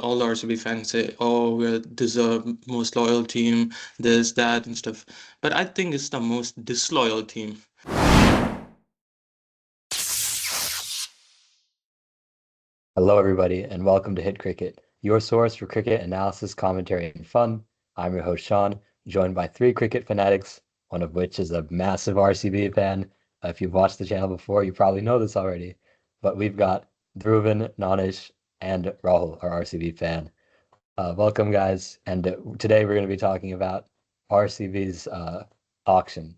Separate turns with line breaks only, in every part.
all the RCB fans say, "Oh, we're the most loyal team, this, that, and stuff." But I think it's the most disloyal team.
Hello, everybody, and welcome to Hit Cricket, your source for cricket analysis, commentary, and fun. I'm your host, Sean, joined by three cricket fanatics, one of which is a massive RCB fan. If you've watched the channel before, you probably know this already. But we've got Dhruvan, Nanish, and Rahul, our RCB fan. Welcome, guys. And today we're going to be talking about RCB's auction.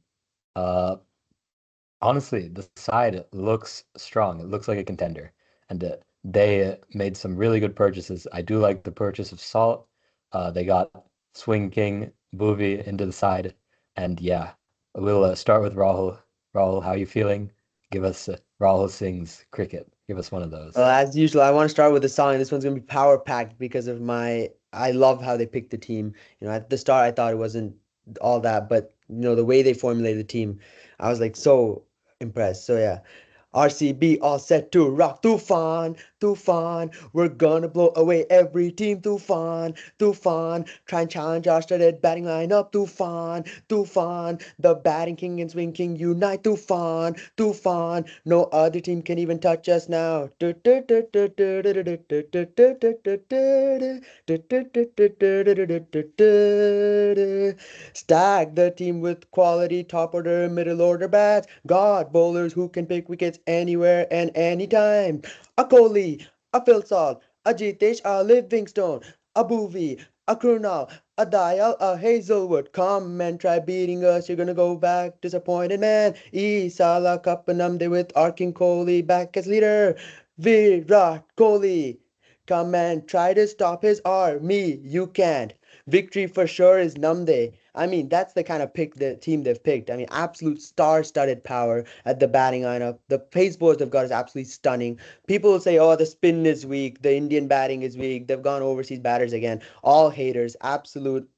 Uh, Honestly, the side looks strong. It looks like a contender. And they made some really good purchases. I do like the purchase of Salt. They got Swing King Bhuvneshwar into the side. And yeah, we'll start with Rahul. Rahul, how you feeling? Give us Rahul Singh's cricket. Give us one of
Well,
those.
as usual, I want to start with a song. This one's gonna be power packed because of I love how they picked the team. At the start, I thought it wasn't all that, but the way they formulated the team, I was like so impressed. So yeah, RCB all set to rock. Tufan, Tufan, we're gonna blow away every team. Tufan, Tufan, try and challenge our started batting lineup. Tufan, Tufan, the batting king and swing king unite. Tufan, Tufan, no other team can even touch us now. Stack the team with quality top order, middle order bats. God bowlers who can pick wickets anywhere and anytime. A Kohli, a Phil Salt, a Jitesh, a Livingstone, a Bhuvi, a Krunal, a Dial, a Hazlewood. Come and try beating us. You're gonna go back disappointed, man. Ee Sala Cup Namde with our King Kohli back as leader. Virat Kohli. Come and try to stop his army. You can't. Victory for sure is Namde. I mean, that's the kind of the team they've picked. I mean, absolute star-studded power at the batting lineup. The pace bowlers they've got is absolutely stunning. People will say, "Oh, the spin is weak. The Indian batting is weak. They've gone overseas batters again." All haters. Absolute.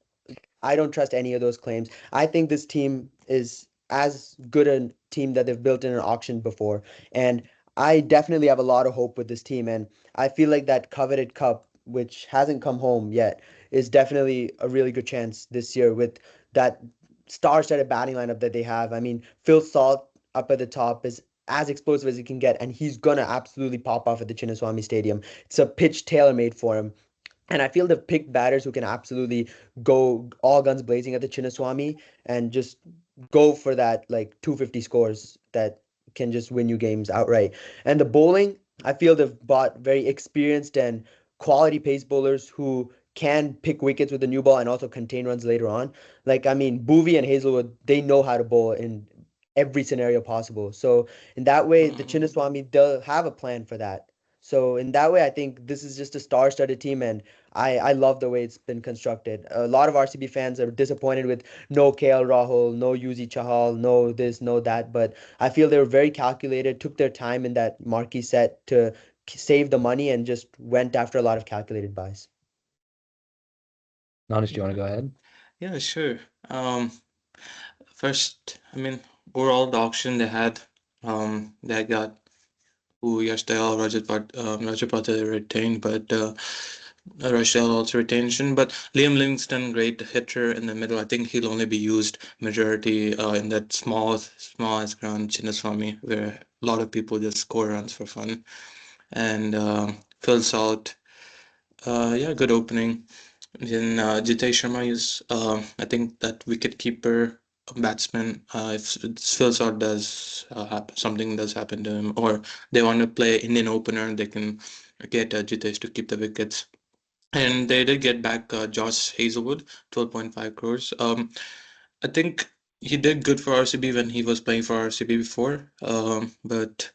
I don't trust any of those claims. I think this team is as good a team that they've built in an auction before, and I definitely have a lot of hope with this team. And I feel like that coveted cup, which hasn't come home yet, is definitely a really good chance this year with that star-studded batting lineup that they have. I mean, Phil Salt up at the top is as explosive as he can get, and he's gonna absolutely pop off at the Chinnaswamy Stadium. It's a pitch tailor-made for him. And I feel they've picked batters who can absolutely go all guns blazing at the Chinnaswamy and just go for that like 250 scores that can just win you games outright. And the bowling, I feel they've bought very experienced and quality pace bowlers who can pick wickets with the new ball and also contain runs later on. Like, I mean, Boovie and Hazelwood, they know how to bowl in every scenario possible. So in that way, the
Mm.
Chinnaswamy, they'll have a plan for that. So in that way, I think this is just a star-studded team, and I love the way it's been constructed. A lot of RCB fans are disappointed with no KL Rahul, no Yuzi Chahal, no this, no that, but I feel they were very calculated, took their time in that marquee set to save the money, and just went after a lot of calculated buys.
Nanish, do you want to
Yeah,
go ahead?
yeah, sure. First, I mean, overall the auction they got who Yashtel, Rajapata retained, but Rachel also retention. But Liam Livingstone, great hitter in the middle. I think he'll only be used majority in that small as ground Chinnaswamy, where a lot of people just score runs for fun. And Phil Salt, yeah, good opening. Then Jitesh Sharma is, I think, that wicket keeper batsman. If Phil Salt does something does happen to him, or they want to play Indian opener, they can get Jitesh to keep the wickets. And they did get back Josh Hazelwood, 12.5 crores. I think he did good for RCB when he was playing for RCB before. But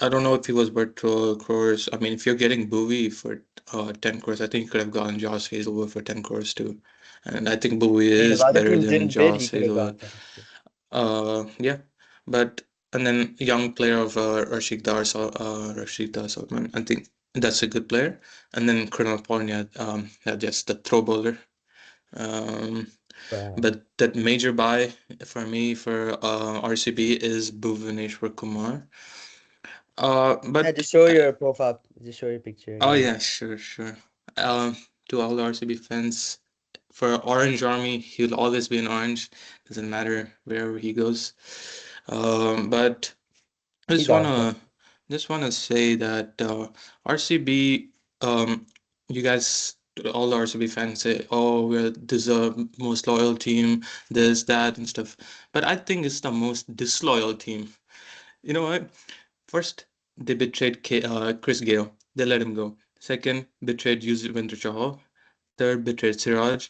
I don't know if he was worth 12 crores. I mean, if you're getting Bowie for 10 crores, I think you could have gotten Josh Hazelwood for 10 crores too. And I think Bowie
I mean, if
is
other
better
teams
than
didn't bid, he
Josh
could have got
Hazelwood.
10.
Yeah. But, and then young player of Rashid Dar Salman. I think that's a good player. And then Colonel Polnia, yeah, just the throw bowler. Um,
Right.
but that major buy for me for RCB is Bhuvneshwar Kumar.
Yeah,
But
just show your profile, just show your picture
oh
again.
yeah, sure, sure. to all the RCB fans, for Orange Army, he'll always be an orange. Doesn't matter wherever he goes. But I
He's
just
awesome.
wanna say that RCB, you guys, all the RCB fans say, "Oh, we're deserved most loyal team, this, that, and stuff." But I think it's the most disloyal team. You know what? First, they betrayed Chris Gale. They let him go. Second, betrayed Yuzvendra Chahal. Third, betrayed Siraj.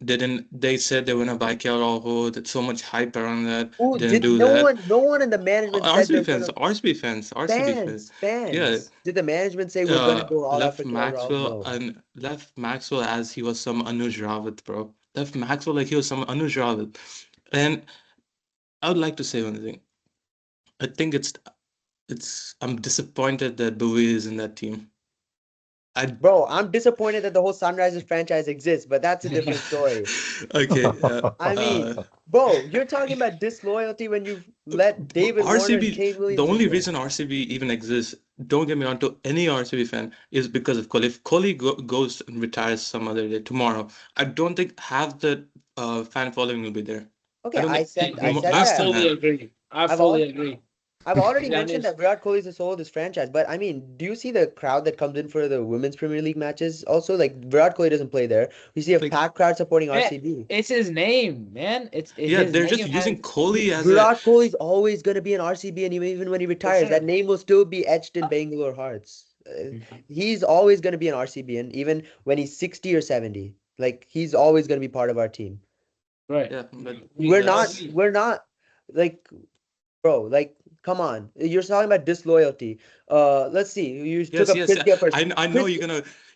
Didn't they said they were gonna buy KL Rahul? That so much hype around that.
Who
Didn't
did
do that.
no one in the management said
RCB
they're
fans,
gonna
RCB fans, RCB fans. Yeah,
fans. Did the management say we're gonna go all out
left
for KL Rahul?
Maxwell
No.
and left Maxwell as he was some Anuj Rawat, bro. Left Maxwell like he was some Anuj Rawat. And I would like to say one thing. I think I'm disappointed that Bowie is in that team. I
Bro, I'm disappointed that the whole Sunrisers franchise exists, but that's a different story.
okay.
I mean, bro, you're talking about disloyalty when you let David Warner and
RCB,
Kane
the
Williamson
only
go.
reason RCB even exists, don't get me wrong, to any RCB fan, is because of Kohli. If Kohli goes and retires some other day, tomorrow, I don't think half the fan following will be there. I
Okay,
don't think
I said
less
I
than
that.
fully
half.
agree. I
I've
fully
al
agree.
I've already
That
mentioned
is
that Virat Kohli is the soul of this franchise, but I mean, do you see the crowd that comes in for the Women's Premier League matches? Also, like Virat Kohli doesn't play there. We see a
Like,
packed crowd supporting
man,
RCB.
it's his name, man. It's
yeah,
his
they're just
name
using
has
Kohli as a.
Virat Kohli is always going to be an RCB, and even when he
for
retires, that
sure.
name will still be etched in Bangalore hearts. He's always going to be an RCB, and even when he's 60 or 70, like he's always going to be part of our team.
Right.
Yeah, but
That's
We're not like bro, like come on. You're talking about disloyalty. Let's see. You took
yes,
up
yes,
Chris
yeah.
Gayle first.
I know
Chris,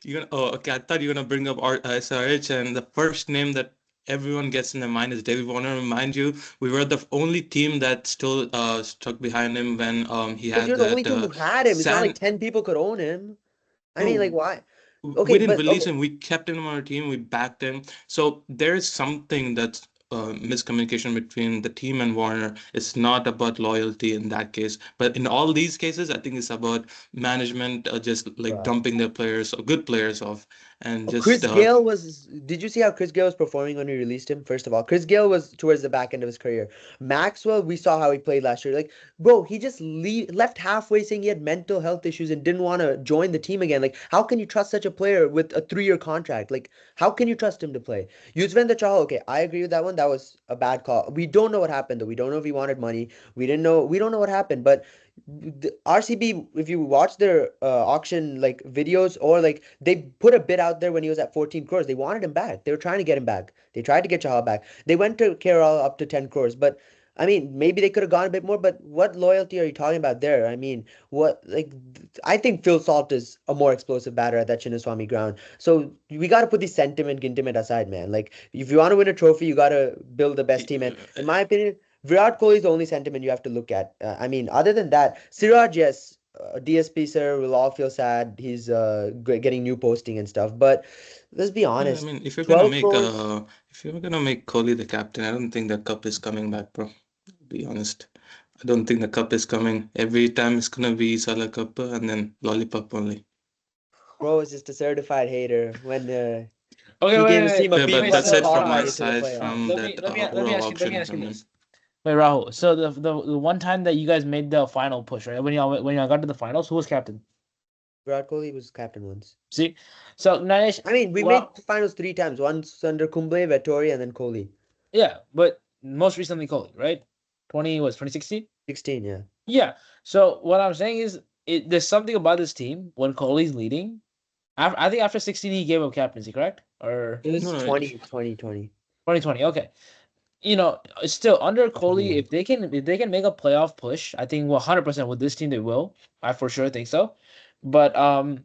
you're gonna. Oh, okay. I thought you're gonna bring up SRH, and the first name that everyone gets in their mind is David Warner. Mind you, we were the only team that still stuck behind him when he
but
had
you're the only
that
team who had him. It's not like
San.
10 people could own him. I mean, like
No,
why?
we
Okay,
didn't
but
release
okay.
him. We kept him on our team. We backed him. So there is something that's miscommunication between the team and Warner. It's not about loyalty in that case, but in all these cases, I think it's about management just like
Right.
dumping their players or good players off and just
Chris Gayle was. Did you see how Chris Gayle was performing when we released him? First of all, Chris Gayle was towards the back end of his career. Maxwell, we saw how he played last year. Like, bro, he just left halfway saying he had mental health issues and didn't want to join the team again. Like, how can you trust such a player with a 3-year contract? Like, how can you trust him to play? Yuzvendra Chahal, okay, I agree with that one. That was a bad call. We don't know what happened though. We don't know if he wanted money. We didn't know. We don't know what happened, but the RCB, if you watch their auction like videos or like they put a bid out there when he was at 14 crores, they wanted him back. They were trying to get him back. They tried to get Chahal back. They went to Kerala up to 10 crores, but I mean, maybe they could have gone a bit more, but what loyalty are you talking about there? I mean, what like I think Phil Salt is a more explosive batter at that Chinnaswamy ground. So we got to put the sentiment, gintiment aside, man. Like if you want to win a trophy, you got to build the best team. And in my opinion, Virat Kohli is the only sentiment you have to look at. I mean, other than that, Siraj, yes, DSP sir will all feel sad. He's getting new posting and stuff. But let's be
yeah, I
honest,
mean,
12 crores.
if you're gonna make Kohli the captain, I don't think the cup is coming back, bro. To be honest, I don't think the cup is coming. Every time it's gonna be Sala Cup and then Lollipop only.
Bro is just a certified hater when
okay.
he
Wait,
gave
wait,
his
wait.
team a
Yeah,
B
but
Wait.
that's
plus
So
it from
qualifier
my
into the
side
playoffs.
from that
let me
overall
ask you. Let me
auction
ask you
from him.
this. Wait, Rahul. So the one time that you guys made the final push, right? When y'all got to the finals, who was captain?
Virat Kohli was captain once.
See, so Naresh,
I mean, we made
well,
the finals 3 times. Once under Kumble, Vettori, and then Kohli.
yeah, but most recently Kohli, right? 2016.
16, yeah.
Yeah. So what I'm saying is, there's something about this team when Kohli's leading. I think after 16 he gave up captaincy, correct? Or
It
No,
was
no,
2020.
2020. Okay. Still under Kohli,
Yeah.
if they can make a playoff push, I think 100% with this team they will. I for sure think so. But under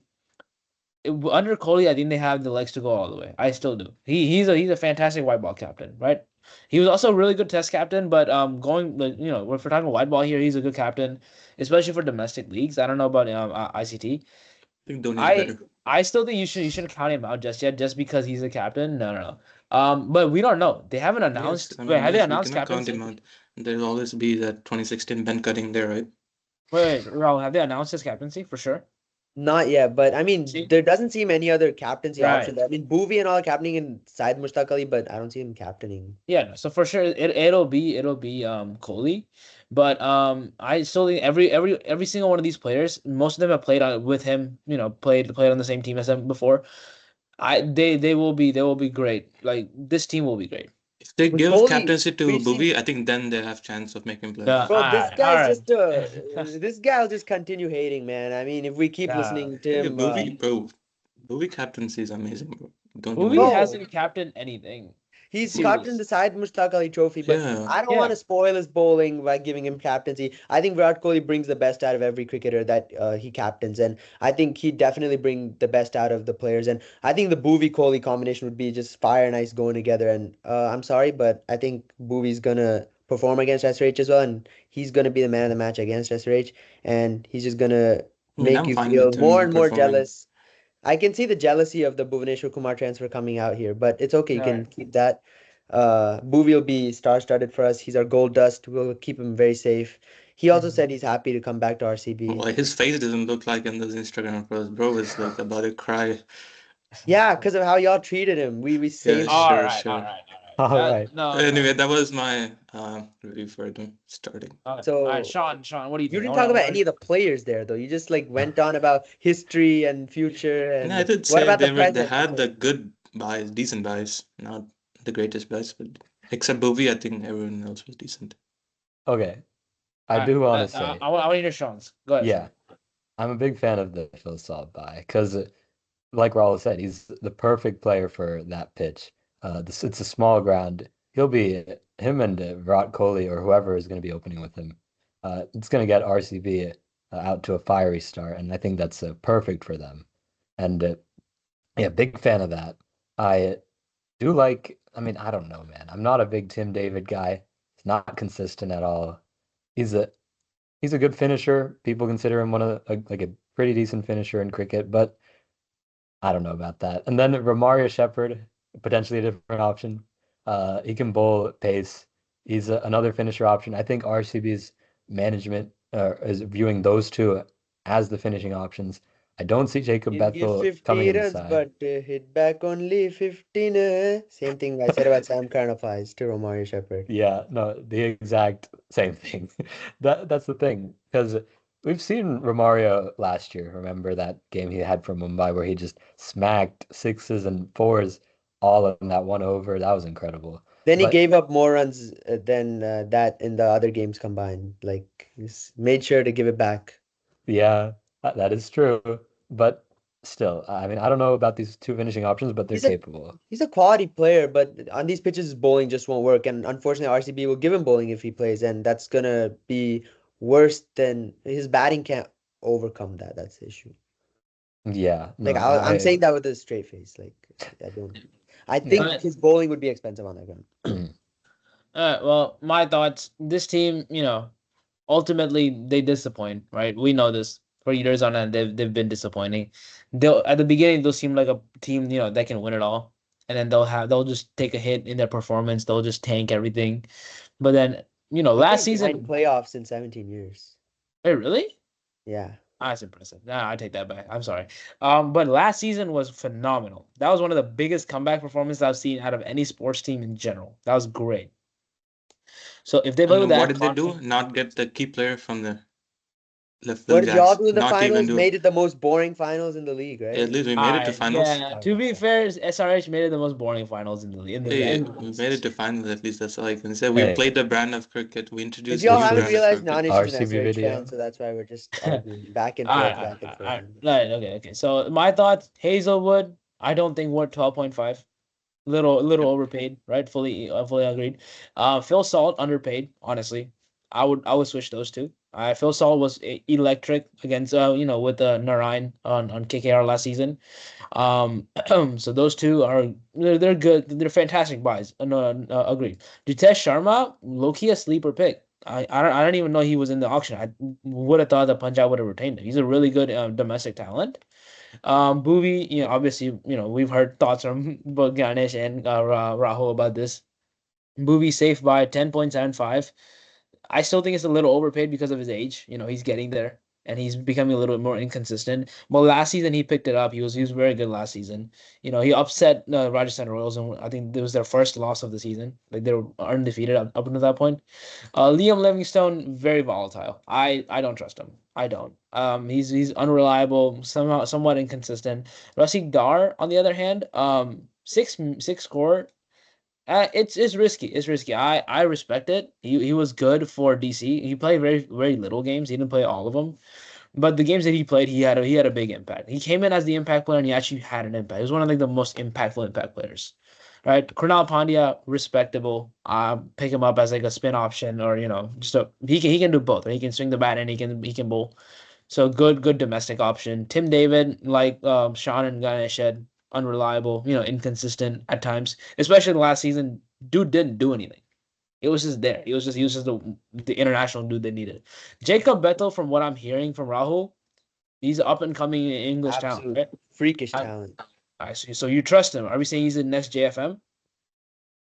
Kohli, I think they have the legs to go all the way. I still do. He's a fantastic white ball captain, right? He was also a really good test captain, but going like, if we're talking white ball here, he's a good captain, especially for domestic leagues. I don't know about ICT.
I think Dhoni is
I
better.
I still think you shouldn't count him out just yet, just because he's a captain. No, no, no. But we don't know. They haven't
Yes,
announced.
I
Wait,
mean,
have they
yes, we
announced
cannot count
captaincy?
him out. There'll always be that 2016 Ben cutting there, right?
Wait, Raul, have they announced his captaincy for sure?
Not yet, but I mean,
See?
there doesn't seem any other captaincy
Right.
options. I mean, Bhuvi and all captaining in Syed Mushtaq Ali, but I don't see him captaining.
Yeah, no, so for sure it'll be Kohli, but I still think every single one of these players, most of them have played on with him, played on the same team as him before. They will be great. Like this team will be great.
If they
With
give
Kohli,
captaincy to
we've seen,
Bhuvi, I think then they have chance of making
Yeah,
playoffs.
bro, this
all
guy's
right.
just this guy'll just continue hating, man. I mean, if we keep
Yeah.
listening to
Hey,
him,
Bhuvi, bro. Bhuvi captaincy is amazing, bro. Don't get me
Bhuvi
wrong.
bro,
hasn't captained anything.
he's captained
Serious.
the Syed Mushtaq Ali trophy, but
Yeah.
I don't want
Yeah.
to spoil his bowling by giving him captaincy. I think Virat Kohli brings the best out of every cricketer that he captains, and I think he'd definitely bring the best out of the players. And I think the Bhuvi Kohli combination would be just fire and ice going together. And I'm sorry, but I think Bhuvi's gonna perform against SRH as well, and he's gonna be the man of the match against SRH, and he's just gonna
I mean,
make
I'm
you
fine
feel
with
more
him
and more
performing.
jealous. I can see the jealousy of the Bhuvneshwar Kumar transfer coming out here, but it's okay. You
All right.
can keep that. Bhuvi will be star-studded for us. He's our gold dust. We'll keep him very safe. He also
Mhm.
said he's happy to come back to RCB.
Well, his face doesn't look like in those Instagram photos. Bro is like about to cry.
Yeah, because of how y'all treated him. We
Yeah,
saved him.
All
sure,
right, all
sure.
right, all right.
All
That
right.
no, no.
Anyway, that was my review for them starting.
Okay. All right,
So
Sean, what do you
you
think?
didn't talk about
I
any of the players there, though. You just like went on about history and future.
And I
And
did
what
say
about the
they
present?
had the good buys, decent buys, not the greatest buys, but except Bovey, I think everyone else was decent.
Okay. I
all right.
do want to
I
say,
want to hear Sean's. Go ahead,
yeah,
Sean.
I'm a big fan of the Phil Salt buy because, like Raul said, he's the perfect player for that pitch. It's a small ground. He'll be him and Virat Kohli or whoever is going to be opening with him. It's going to get RCB out to a fiery start, and I think that's perfect for them. And yeah, big fan of that. I do like. I mean, I don't know, man. I'm not a big Tim David guy. He's not consistent at all. He's a he's a good finisher. People consider him one of like a pretty decent finisher in cricket, but I don't know about that. And then Romario Shepherd, potentially a different option. He can bowl at pace. He's another finisher option. I think RCB's management is viewing those two as the finishing options. I don't see Jacob
He'll give
Bethel coming
50 runs,
inside.
but hit back only 15. Same thing I said about Sam Curran applies to Romario Shepherd.
Yeah, no, the exact same thing. That's the thing because we've seen Romario last year. Remember that game he had from Mumbai where he just smacked sixes and fours all in that one over. That was incredible.
Then he
But
gave up more runs than that in the other games combined. Like, he's made sure to give it back.
yeah, that is true. But still, I mean, I don't know about these two finishing options, but they're
He's a
capable.
he's a quality player, but on these pitches, his bowling just won't work. And unfortunately, RCB will give him bowling if he plays, and that's gonna be worse than his batting can't overcome that. That's the issue.
Yeah,
Like
no,
I'm
I
saying that with a straight face. Like I don't. I
yeah.
think his bowling would be expensive on that ground.
Well, my thoughts. This team, ultimately they disappoint, right? We know this for years on end. They've been disappointing. They'll at the beginning they'll seem like a team, that can win it all, and then they'll just take a hit in their performance. They'll just tank everything. But then,
They
last
came behind
season.
playoffs in 17 years.
Wait, really?
Yeah.
That's impressive. Nah, I take that back. I'm sorry. But last season was phenomenal. That was one of the biggest comeback performances I've seen out of any sports team in general. That was great. So if they play with
And what
that
did they do?
confidence,
Not get the key player from the left
What
field
did y'all
guys.
do in the
Not even
finals?
do.
Made it the most boring finals in the league,
At
right?
least we made it to finals.
yeah. To be fair, SRH made it the most boring finals in the league.
Hey, we made it to finals at least. That's all I can say. We
Hey,
played the brand of cricket. We
If
introduced a
y'all
new
watch
haven't
brand of
this
realized,
cricket.
Nanish is an
RCB
SRH fan,
video.
so that's why we're just
all
arguing back and forth,
right,
back and
all
forth.
right, right. Okay. So my thoughts: Hazelwood. I don't think worth 12.5. Little
Yep.
overpaid, right? Fully agreed. Phil Salt underpaid, honestly. I would switch those two. Phil Salt was electric against with Narayan on KKR last season. So those two they're good. They're fantastic buys. No, agreed. Jitesh Sharma, low key a sleeper pick. I don't even know he was in the auction. I would have thought that Punjab would have retained him. He's a really good domestic talent. Bhuvi, obviously, we've heard thoughts from both Ganesh and Rahul about this. Bhuvi safe by 10.75. I still think it's a little overpaid because of his age. He's getting there. and he's becoming a little bit more inconsistent. But last season he picked it up. He was very good last season. He upset Rajasthan Royals, and I think it was their first loss of the season. Like they were undefeated up until that point. Liam Livingstone, very volatile. I don't trust him. I don't. He's unreliable, somewhat inconsistent. Rasik Dar, on the other hand, six score. It's risky. It's risky. I respect it. He was good for DC. He played very little games. He didn't play all of them, but the games that he played, he had a big impact. He came in as the impact player, and he actually had an impact. He was one of like the most impactful impact players, right? Krunal Pandya, respectable. Pick him up as like a spin option, or just he can do both. Right? He can swing the bat and he can bowl. So good domestic option. Tim David, like Sean and Ganesh said, unreliable, inconsistent at times, especially the last season. Dude didn't do anything. It was just there. He was just the international dude they needed. Jacob Bethel, from what I'm hearing from Rahul, he's up and coming English talent.
Absolute
Right?
freakish
I,
talent.
I see. So you trust him? Are we saying he's the next JFM?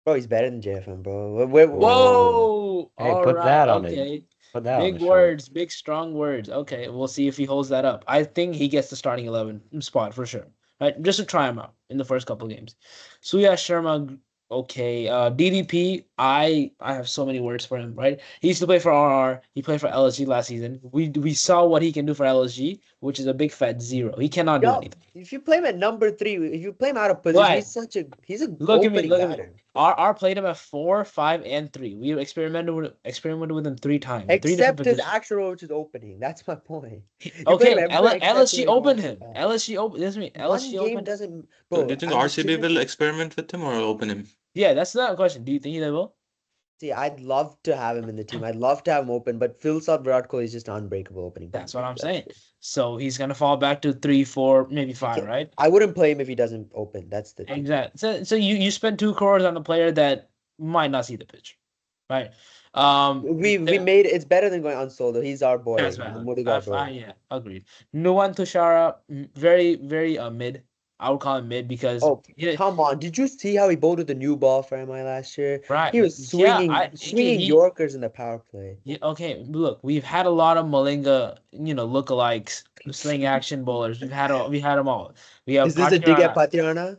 Bro, he's better than JFM, bro.
Whoa!
Hey,
All
put
right.
that on it.
Okay.
Put that on
Big
the shirt.
words, big strong words. Okay, we'll see if he holds that up. I think he gets the starting 11 spot for sure. Right, just to try him out in the first couple of games. Suya Sharma, okay. DDP, I have so many words for him. Right, he used to play for RR. He played for LSG last season. We saw what he can do for LSG, which is a big fat zero. He cannot do
Yo,
anything.
if you play him at number 3, if you play him out of position,
Right.
he's a
Look at me,
opening
look at me.
batter.
R played him at 4, 5, and 3. We experimented with him 3 times, 3 different
Except his
positions.
actual role, which is opening. That's my point. You play him
Okay,
everywhere except
LSG
when he
opened
wants to
him.
bat.
LSG opened. Listen to me.
One
LSG
game
opened.
doesn't,
So do
bro.
you think
I'm
RCB will
legitimately
experiment with him or open him?
Yeah, that's not a question. Do you think they will?
see. I'd love to have him in the team. I'd love to have him open, but Phil Salt Virat Kohli is just an unbreakable opening
That's
batter.
what I'm
That's
saying.
it.
So he's gonna fall back to 3, 4, maybe 5, right?
I wouldn't play him if he doesn't open. That's the thing.
Exactly. So you spend 2 crores on a player that might not see the pitch, right?
We made it's better than going on solo. He's our boy.
That's
He's the
valid.
Mudigar bro.
Yeah, agreed. Nuwan Tushara, very mid. I would call him mid because
Oh, come on. Did you see how he bowled with the new ball for MI last year?
right.
He was
Yeah,
swinging Yorkers in the power play.
Yeah, okay, look, we've had a lot of Malinga, lookalikes, sling action bowlers. We had them all. We have
Is this a dig at
Patirana.
Patiana?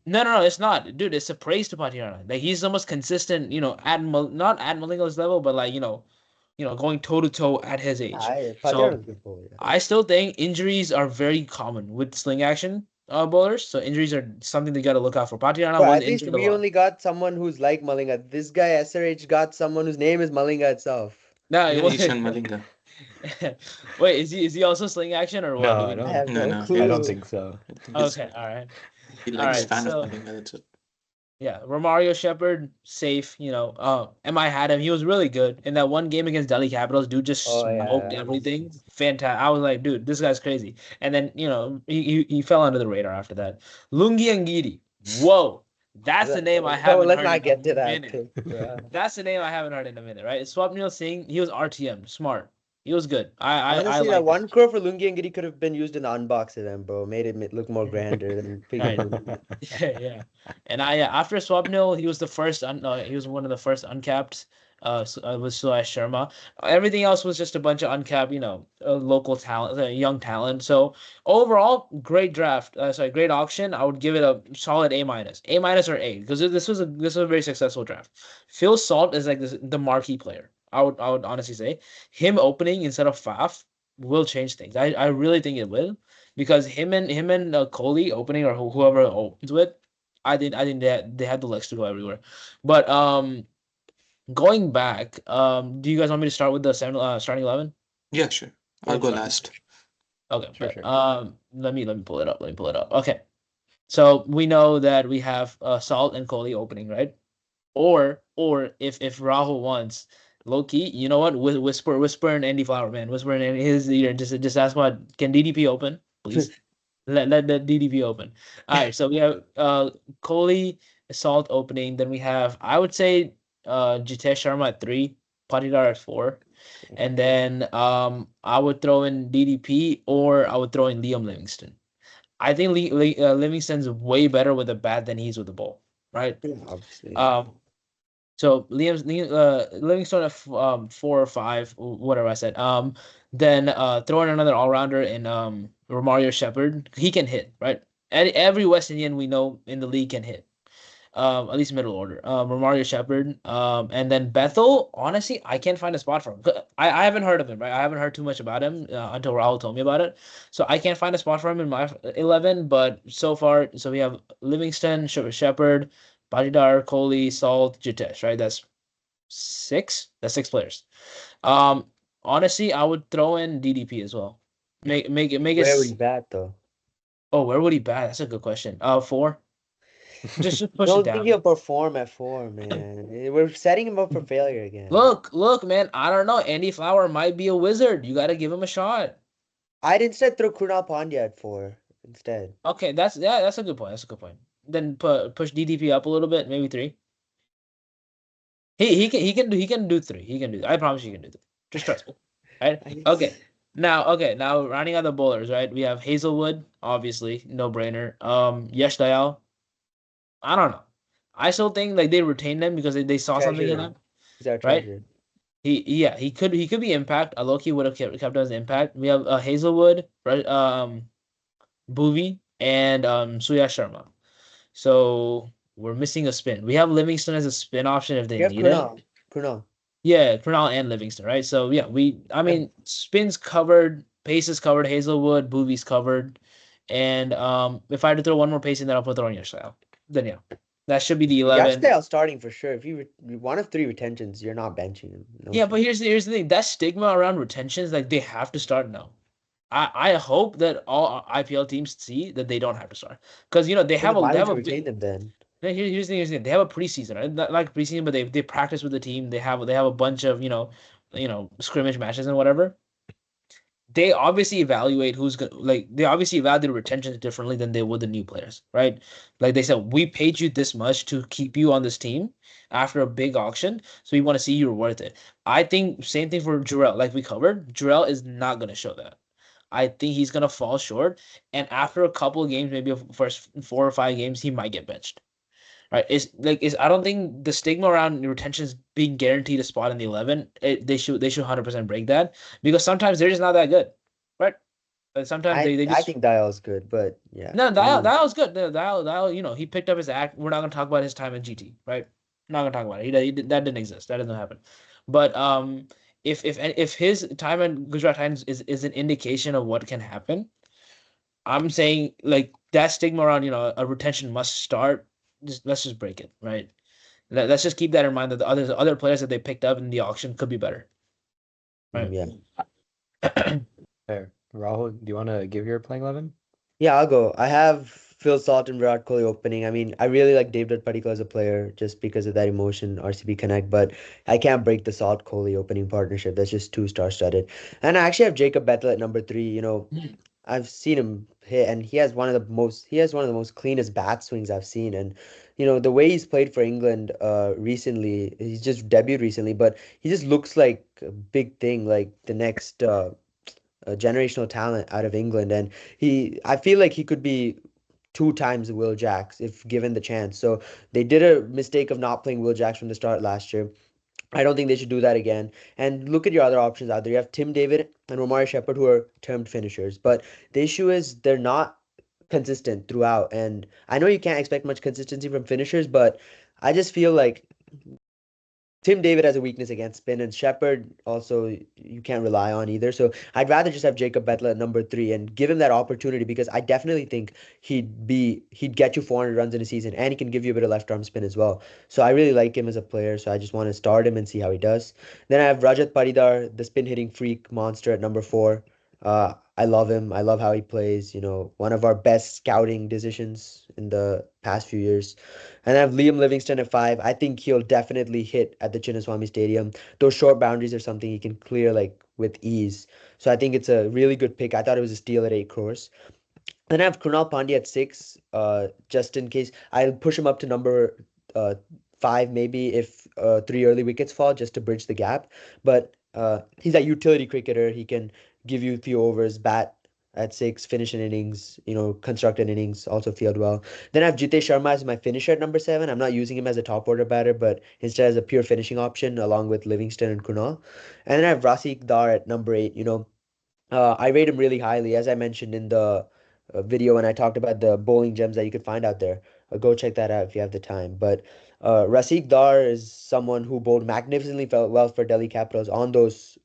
No, it's not, dude. It's a praise to Patirana. Like he's the most consistent, not at Malinga's level, but like going toe to toe at his age. So
Patiana's good bowler. Yeah.
I still think injuries are very common with sling action bowlers. So injuries are something they got to look out for. Patirana
Bro,
was
at least
injured a
we
lot.
only got someone who's like Malinga. This guy SRH got someone whose name is Malinga itself.
No,
Even Ishan Malinga.
Wait, is he also sling action or what?
No,
Do we
I
know?
I have
No,
no
no,
clue.
I don't think so.
I think he's,
Okay, all right.
he
All
likes
right,
fan of
so
Malinga. That's it.
yeah, Romario Shepherd, safe. MI had him. He was really good in that one game against Delhi Capitals. Dude just
Oh
smoked
yeah.
everything. Fantastic. I was like, dude, this guy's crazy. And then he fell under the radar after that. Lungi Angidi. Whoa, that's the name I
Bro,
haven't
let's
heard
not
in
get to
a
that
minute.
pick, bro.
That's the name I haven't heard in a minute, right? Swapnil Singh. He was RTM, smart. He was good. I
Honestly, that
like that.
1 crore for Lungi Angidi could have been used in the unbox event, bro. Made it look more grander than picking
Right.
Lungi.
Yeah. And after Swapnil, he was he was one of the first uncapped. With Suresh Sharma. Everything else was just a bunch of uncapped, local talent, young talent. So overall, great draft. Great auction. I would give it a solid A or A, because this was a very successful draft. Phil Salt is like the marquee player. I would honestly say him opening instead of Faf will change things. I really think it will, because him and Kohli opening, or whoever opens with, I think they had the legs to go everywhere. But going back, do you guys want me to start with the starting 11?
Yeah, sure. I'll go last.
Okay,
Sure,
but
sure.
let me pull it up. Let me pull it up. Okay, so we know that we have Salt and Kohli opening, right? Or if Rahul wants, low key, you know what? Whisper and Andy Flower, man, whisper in his ear, and just ask, what can DDP open, please? Let the DDP open. All right, so we have Kohli, Salt opening. Then we have, I would say, Jitesh Sharma at 3, Patidar at 4, and then I would throw in DDP, or I would throw in Liam Livingstone. I think Livingston's way better with a bat than he's with the ball, right?
Obviously.
Um, So Livingstone at 4 or 5, whatever I said. Then throw in another all rounder in Romario Shepherd. He can hit, right? Every West Indian we know in the league can hit. At least middle order. Romario Shepherd. And then Bethel. Honestly, I can't find a spot for him. I haven't heard of him, right? I haven't heard too much about him until Rahul told me about it. So I can't find a spot for him in my 11. But so far, so we have Livingston, Shepherd, Badidar, Kohli, Salt, Jitesh, right? That's six. That's six players. Um, Honestly, I would throw in DDP as well. Make it.
Where would he bat though?
Oh, where would he bat? That's a good question. 4. Just push it
Don't think
down.
he'll perform at 4, man. We're setting him up for failure again.
Look, man. I don't know. Andy Flower might be a wizard. You got to give him a shot.
I'd instead throw Krunal Pandya at 4 instead.
Okay, that's a good point. That's a good point. Then push DDP up a little bit, maybe 3. He can do 3. He can do. I promise you, he can do 3. Just trust me. Right? Okay. Now rounding out the bowlers, right? We have Hazlewood, obviously, no brainer. Yash Dayal. I don't know. I still think like they retained him because they saw something in
Treasure.
him,
He's our
right?
treasure.
He could be impact. Loki would have kept him as impact. We have Hazelwood, Bhuvi, and Suya Sharma. So we're missing a spin. We have Livingston as a spin option if they
You have
need it.
Krunal.
Yeah, Krunal and Livingston, right? So yeah, I mean spins covered, paces covered, Hazelwood, Bhuvi's covered, and if I had to throw one more pace in, then I'll put on your style. Then yeah, that should be the 11.
Yashdale starting for sure. If you one of 3 retentions, you're not benching him. No
Yeah,
shit.
but here's the thing. That stigma around retentions, like they have to start now. I hope that all IPL teams see that they don't have to start because they have
Why
they
would
have
you
a
retain them then?
here's the thing. They have a preseason, right? Not like preseason, but they practice with the team. They have a bunch of scrimmage matches and whatever. They obviously evaluate they obviously evaluate retentions differently than they would the new players, right? Like they said, we paid you this much to keep you on this team after a big auction, so we want to see you're worth it. I think same thing for Jarrell, like we covered. Jarrell is not gonna show that. I think he's gonna fall short, and after a couple of games, maybe first 4 or 5 games, he might get benched. Right? I don't think the stigma around retentions being guaranteed a spot in the 11. They should 100% break that because sometimes they're just not that good, right? But sometimes they
I
just
think Dial's good, but yeah.
no Dial was good. Dial he picked up his act. We're not gonna talk about his time in GT, right? Not gonna talk about it. That didn't exist. That doesn't happen. But if his time in Gujarat Titans is an indication of what can happen, I'm saying like that stigma around a retention must start. Let's just break it, right? Let's just keep that in mind that the other players that they picked up in the auction could be better, right?
Yeah.
Fair. Rahul, do you want to give your playing 11?
Yeah, I'll go. I have Phil Salt and Virat Kohli opening. I mean, I really like David Padikal as a player just because of that emotion, RCB connect, but I can't break the Salt Kohli opening partnership. That's just too star-studded. And I actually have Jacob Bethel at number 3. I've seen him hit, and he has one of the most cleanest bat swings I've seen. And the way he's played for England recently, he's just debuted recently, but he just looks like a big thing, like the next generational talent out of England. And I feel like he could be 2 times Will Jacks if given the chance. So they did a mistake of not playing Will Jacks from the start last year. I don't think they should do that again. And look at your other options out there. You have Tim David and Omar Shepard, who are termed finishers. But the issue is they're not consistent throughout. And I know you can't expect much consistency from finishers, but I just feel like Tim David has a weakness against spin, and Shepard also you can't rely on either. So I'd rather just have Jacob Butler at number 3 and give him that opportunity because I definitely think he'd get you 400 runs in a season, and he can give you a bit of left arm spin as well. So I really like him as a player. So I just want to start him and see how he does. Then I have Rajat Patidar, the spin hitting freak monster at number 4. I love him. I love how he plays. One of our best scouting decisions in the past few years. And I have Liam Livingstone at 5. I think he'll definitely hit at the Chinnaswamy Stadium. Those short boundaries are something he can clear like with ease. So I think it's a really good pick. I thought it was a steal at 8 crores. Then I have Krunal Pandya at 6, just in case. I'll push him up to number 5 maybe if 3 early wickets fall just to bridge the gap. But he's a utility cricketer. He can give you a few overs, bat at 6, finish an innings, construct an innings, also field well. Then I have Jitesh Sharma as my finisher at number 7. I'm not using him as a top order batter, but instead as a pure finishing option along with Livingston and Kunal. And then I have Rasikh Dar at number 8. I rate him really highly, as I mentioned in the video when I talked about the bowling gems that you could find out there. Go check that out if you have the time. But Rasikh Dar is someone who bowled magnificently well for Delhi Capitals on those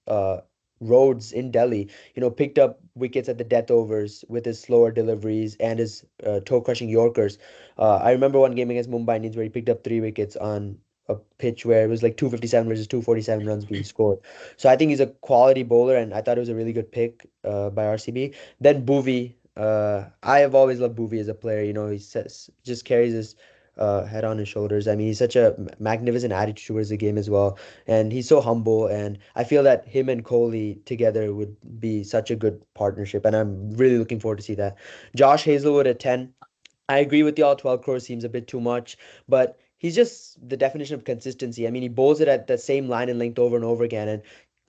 roads in Delhi. Picked up wickets at the death overs with his slower deliveries and his toe-crushing Yorkers. I remember one game against Mumbai Indians where he picked up 3 wickets on a pitch where it was like 257 versus 247 runs being scored. So I think he's a quality bowler, and I thought it was a really good pick by RCB. Then Bhuvi, I have always loved Bhuvi as a player. He says, just carries his head on his shoulders. I mean, he's such a magnificent attitude towards the game as well, and he's so humble. And I feel that him and Kohli together would be such a good partnership, and I'm really looking forward to see that. Josh Hazlewood at 10. I agree with y'all. 12 crores seems a bit too much, but he's just the definition of consistency. I mean, he bowls it at the same line and length over and over again, and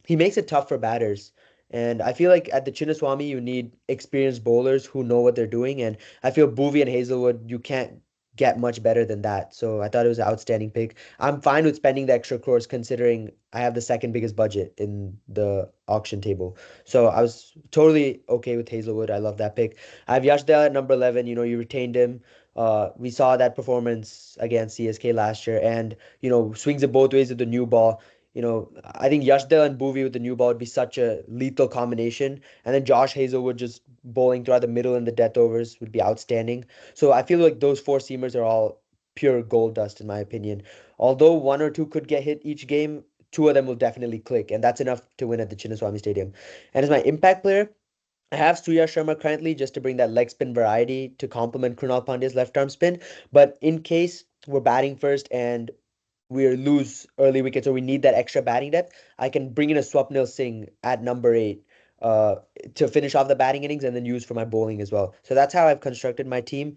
he makes it tough for batters. And I feel like at the Chinnaswamy, you need experienced bowlers who know what they're doing. And I feel Bhuvi and Hazelwood, you can't get much better than that. So I thought it was an outstanding pick. I'm fine with spending the extra crores considering I have the second biggest budget in the auction table. So I was totally okay with Hazelwood. I love that pick. I have Yashdale at number 11. You retained him. We saw that performance against CSK last year, and swings it both ways with the new ball. I think Yashdale and Bhuvi with the new ball would be such a lethal combination. And then Josh Hazelwood just bowling throughout the middle and the death overs would be outstanding. So I feel like those four seamers are all pure gold dust in my opinion. Although one or two could get hit each game, two of them will definitely click, and that's enough to win at the Chinnaswamy Stadium. And as my impact player, I have Surya Sharma currently just to bring that leg spin variety to complement Krunal Pandya's left arm spin. But in case we're batting first and we lose early wickets or we need that extra batting depth, I can bring in a Swapnil Singh at number 8 uh, to finish off the batting innings and then use for my bowling as well. So that's how I've constructed my team.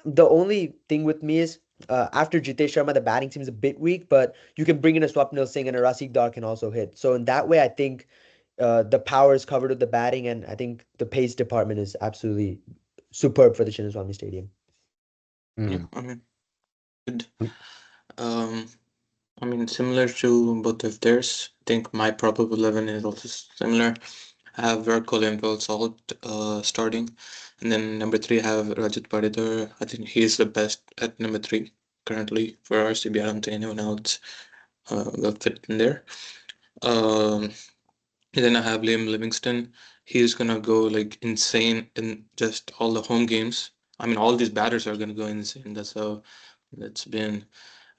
The only thing with me is after Jitesh Sharma, the batting seems a bit weak, but you can bring in a Swapnil Singh and a Rasikh Dar can also hit. So in that way, I think the power is covered with the batting, and I think the pace department is absolutely superb for the Chinnaswamy Stadium.
Yeah,
Mm.
I mean, good. Um, I mean, similar to both of theirs. I think my probable 11 is also similar. I have Virat Kohli and Phil Salt starting, and then number 3 I have Rajat Patidar. I think he's the best at number 3 currently for RCB. I don't think anyone else will fit in there. Um, and then I have Liam Livingstone. He's gonna go like insane in just all the home games. I mean, all these batters are gonna go insane. That's how it's been.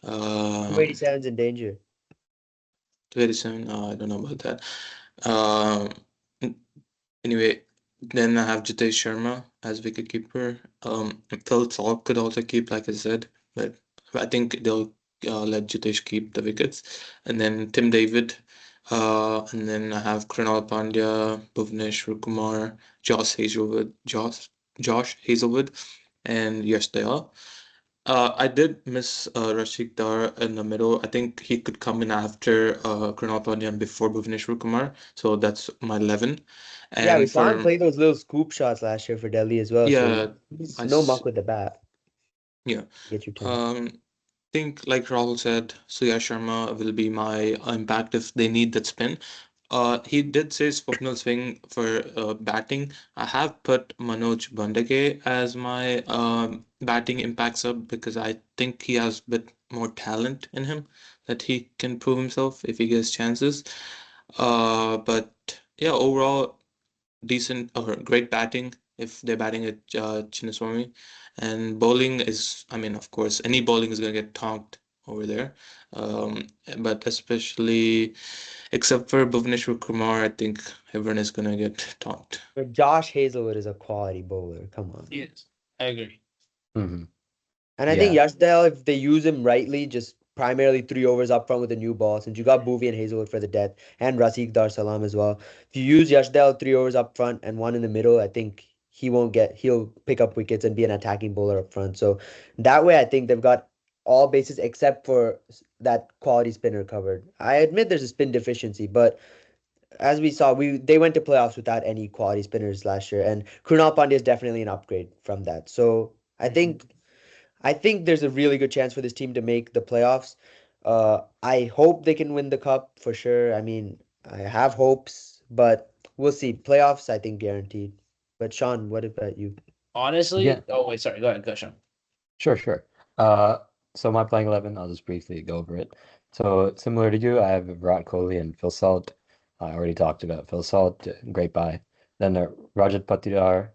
Um,
287's in danger.
very soon. I don't know about that. Um, anyway, then I have Jitesh Sharma as wicketkeeper. Phil Salt could also keep, like I said, but I think they'll let Jitesh keep the wickets. And then Tim David. And then I have Krunal Pandya, Bhuvneshwar Kumar, Josh Hazelwood, and Yash Dayal. I did miss Rashik Dar in the middle. I think he could come in after Krunal Pandya and before Bhuvneshwar Kumar. So that's my 11.
Yeah, we
And
saw him
for,
play those little scoop shots last year for Delhi as well. So
yeah,
he's
I,
no muck with the bat.
yeah.
Get you 10.
Think like Rahul said, Surya Sharma will be my impact if they need that spin. He did say Swapnil Swing for batting. I have put Manoj Bandage as my batting impact sub because I think he has a bit more talent in him that he can prove himself if he gets chances. But yeah, overall decent or great batting if they're batting at Chinnaswamy. And bowling is, I mean, of course, any bowling is going to get tonked over there. But especially, except for Bhuvneshwar Kumar, I think everyone is going to get tonked.
But Josh Hazelwood is a quality bowler. Come on.
Yes, I agree.
Hmm.
And I think
Yeah.
Yashdale, if they use him rightly, just primarily 3 overs up front with a new ball, since you got Bhuvi and Hazelwood for the death, and Rasikh Dar Salam as well. If you use Yashdale 3 overs up front and one in the middle, I think he'll pick up wickets and be an attacking bowler up front. So that way, I think they've got all bases except for that quality spinner covered. I admit there's a spin deficiency, but as we saw, they went to playoffs without any quality spinners last year, and Krunal Pandya is definitely an upgrade from that. So I think there's a really good chance for this team to make the playoffs. I hope they can win the cup for sure. I mean, I have hopes, but we'll see. Playoffs, I think guaranteed. But Sean, what about you?
Yeah,
Honestly, oh wait, sorry. Go ahead, go Sean.
sure. Uh, so my playing 11, I'll just briefly go over it. So similar to you, I have Virat Kohli and Phil Salt. I already talked about Phil Salt, great buy. Then Rajat Patidar,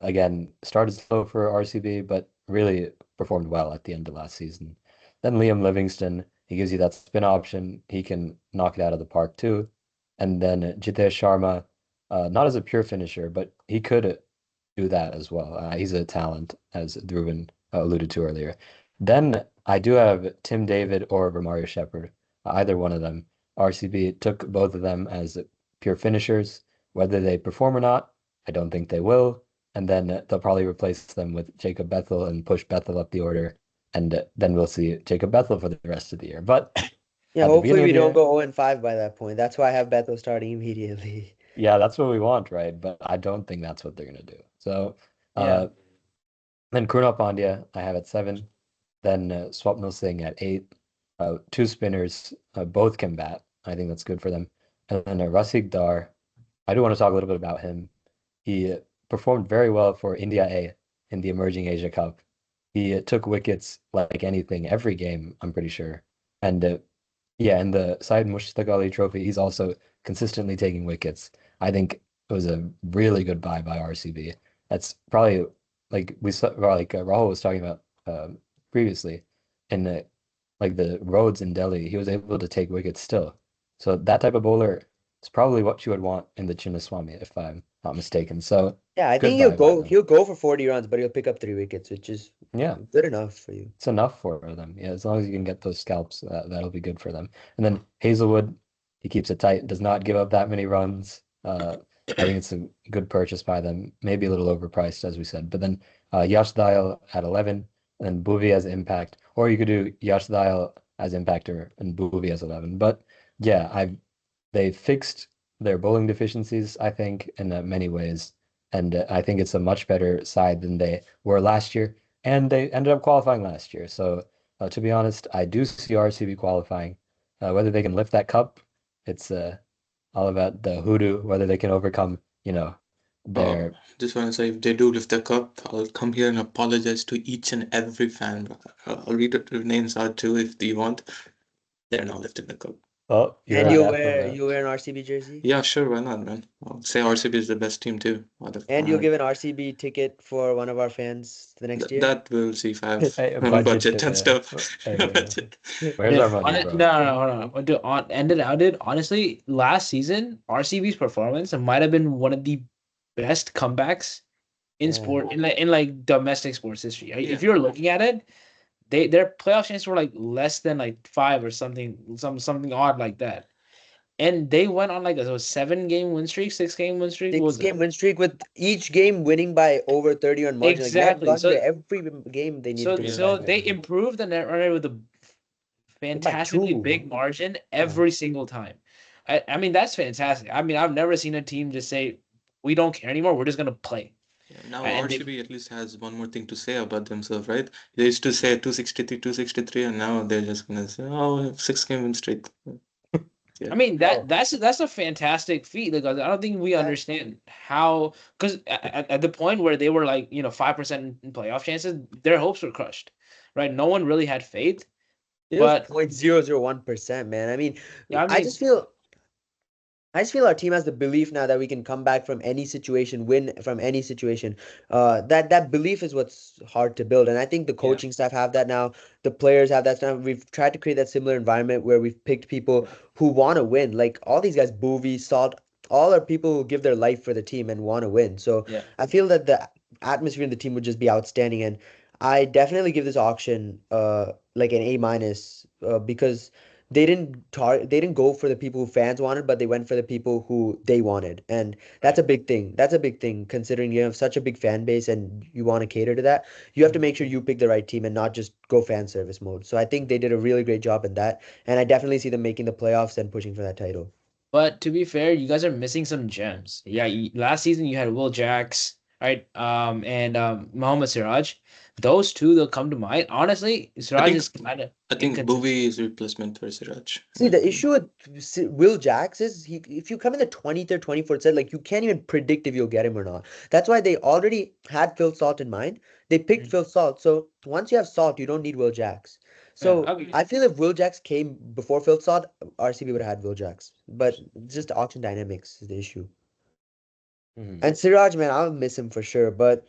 again, started slow for RCB, but really performed well at the end of last season. Then Liam Livingstone, he gives you that spin option. He can knock it out of the park too. And then Jitesh Sharma, not as a pure finisher, but he could do that as well. He's a talent, as Dhruvan alluded to earlier. Then I do have Tim David or Romario Shepherd, either one of them. RCB took both of them as pure finishers. Whether they perform or not, I don't think they will. And then they'll probably replace them with Jacob Bethel and push Bethel up the order. And then we'll see Jacob Bethel for the rest of the year. But
Yeah,
at the
hopefully
beginning of
we
the
don't
year,
go 0-5 by that point. That's why I have Bethel starting immediately.
yeah, that's what we want, right? But I don't think that's what they're gonna do. So
Yeah.
uh, then Krunal Pandya, I have at 7. Then Swapnil Singh at 8. Two spinners, both can bat. I think that's good for them. And then Rasik Dar, I do want to talk a little bit about him. He performed very well for India A in the Emerging Asia Cup. He took wickets like anything every game, I'm pretty sure. And yeah, in the Syed Mushtaq Ali Trophy, he's also consistently taking wickets. I think it was a really good buy by RCB. That's probably like we saw, like Rahul was talking about previously in the roads in Delhi. He was able to take wickets still. So that type of bowler is probably what you would want in the Chinnaswamy, if I'm not mistaken. So
Yeah, I
good
think
buy by them.
he'll go for 40 runs, but he'll pick up 3 wickets, which is
Yeah.
good enough for you.
It's enough for them. Yeah, as long as you can get those scalps, that'll be good for them. And then Hazelwood, he keeps it tight, does not give up that many runs. I think it's a good purchase by them. Maybe a little overpriced, as we said. But then Yash Dayal at 11, and then Bhuvi as impact, or you could do Yash Dayal as impactor and Bhuvi as 11. But yeah, they fixed their bowling deficiencies, I think, in many ways, and I think it's a much better side than they were last year and they ended up qualifying last year. So, to be honest, I do see RCB qualifying. Whether they can lift that cup, it's all about the hoodoo, whether they can overcome,
Um,
their.
just want to say, if they do lift the cup, I'll come here and apologize to each and every fan. I'll read the names out too if you want. They're not lifting the cup.
Oh, you're
And
a
you'll
ref of
wear
a.
you'll wear an RCB jersey,
Yeah, sure, why not, man? I'll say RCB is the best team too.
and you'll give an RCB ticket for one of our fans the next year.
That we'll see if I have
Hey, a budget
budget and
to.
stuff.
Hey,
Budget.
where's
Dude,
our money, bro?
no, hold on. Dude, ended out, dude. Honestly, last season, RCB's performance might have been one of the best comebacks in
Yeah.
sport in domestic sports history.
Yeah.
If you're looking at it, their playoff chances were like less than like 5 or something odd like that. And they went on like a 7-game win streak, 6-game win streak. What was it?
6-game win streak with each game winning by over 30 on margin. Like they have
Exactly.
gone
So
to every game they needed to win
so
by.
they improved the net run rate with a fantastically
2.
big margin every single time. I mean that's fantastic. I mean I've never seen a team just say we don't care anymore. We're just gonna play.
Yeah, now
And they,
RCB at least has one more thing to say about themselves, right? They used to say 263, 263, and now they're just gonna say, oh, 6-game win streak. Yeah.
I mean
Oh.
that's a fantastic feat. Like I don't think we understand how because at the point where they were like 5% in playoff chances, their hopes were crushed, right? No one really had faith.
It was
But
0.001%, man. I mean,
yeah, I
I
mean
just feel our team has the belief now that we can come back from any situation, win from any situation. That belief is what's hard to build, and I think the coaching staff have that now. The players have that now. We've tried to create that similar environment where we've picked people who want to win. Like all these guys, Boovy, Salt, all are people who give their life for the team and want to win. So
yeah.
I feel that the atmosphere in the team would just be outstanding, and I definitely give this auction like an A-, because they didn't go for the people who fans wanted, but they went for the people who they wanted. And that's a big thing. That's a big thing considering you have such a big fan base and you want to cater to that. You have to make sure you pick the right team and not just go fan service mode. So I think they did a really great job in that. And I definitely see them making the playoffs and pushing for that title.
But to be fair, you guys are missing some gems. Yeah, last season you had Will Jacks, right? And Mohammad Siraj. Those two, they'll come to mind. Honestly,
I
Siraj
think
is kind of
I think
inconsistent.
Bhuvi is replacement for Siraj, in
See,
my
the
opinion.
issue with Will Jacks is if you come in the 20th or 24th set, like you can't even predict if you'll get him or not. That's why they already had Phil Salt in mind. They picked
Mhm.
Phil Salt. So once you have Salt, you don't need Will Jacks.
Yeah,
So
okay.
I feel if Will Jacks came before Phil Salt, RCB would have had Will Jacks. But just auction dynamics is the issue.
Mhm.
And Siraj, man, I'll miss him for sure. But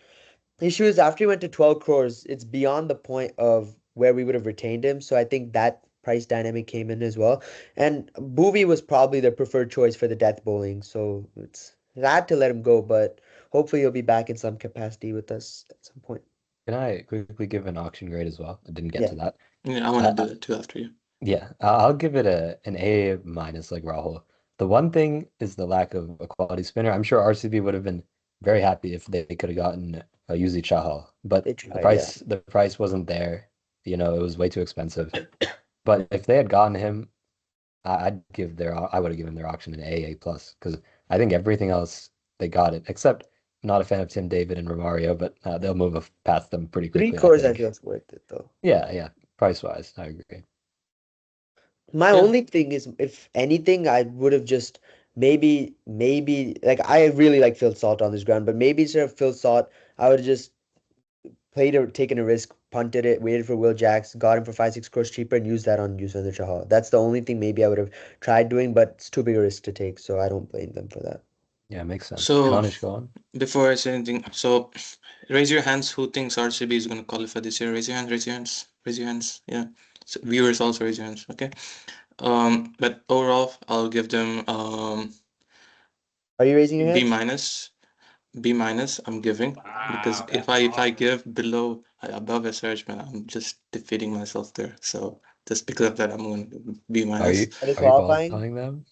the issue is after he went to 12 crores, it's beyond the point of where we would have retained him. So I think that price dynamic came in as well. And Boovie was probably the preferred choice for the death bowling. So it's sad to let him go, but hopefully he'll be back in some capacity with us at some point.
Can I quickly give an auction grade as well? I didn't get
Yeah.
to that.
Yeah, I want to do that too after you.
Yeah, I'll give it an A minus like Rahul. The one thing is the lack of a quality spinner. I'm sure RCB would have been very happy if they could have gotten a Yuzi Chahal, but
They tried, yeah.
the price wasn't there. You know, it was way too expensive. But if they had gotten him, I would have given their auction an A plus because I think everything else they got it except not a fan of Tim David and Romario, but they'll move past them pretty
3
quickly, I
crores I feel
think.
is worth it though.
Yeah, price wise, I agree.
My
Yeah.
only thing is, if anything, I would have just maybe like I really like Phil Salt on this ground, but maybe instead of Phil Salt, I would have just taken a risk, punted it, waited for Will Jacks, got him for 5-6 crores cheaper, and used that on Yuzvendra Chahal. That's the only thing maybe I would have tried doing, but it's too big a risk to take, so I don't blame them for that.
Yeah, makes sense.
So
Kanish, go on.
before I say anything, so raise your hands who thinks RCB is going to qualify this year. Raise your hands. Raise your hands. Raise your hands. Yeah. So viewers also raise your hands. Okay. But overall, I'll give them
Are you raising your
B
hands?
minus. B minus. I'm giving because
Wow,
if I give below above a search, man, I'm just defeating myself there. So just because of that, I'm going to B
Are
minus.
you
Are they
are you
qualifying?
qualifying them?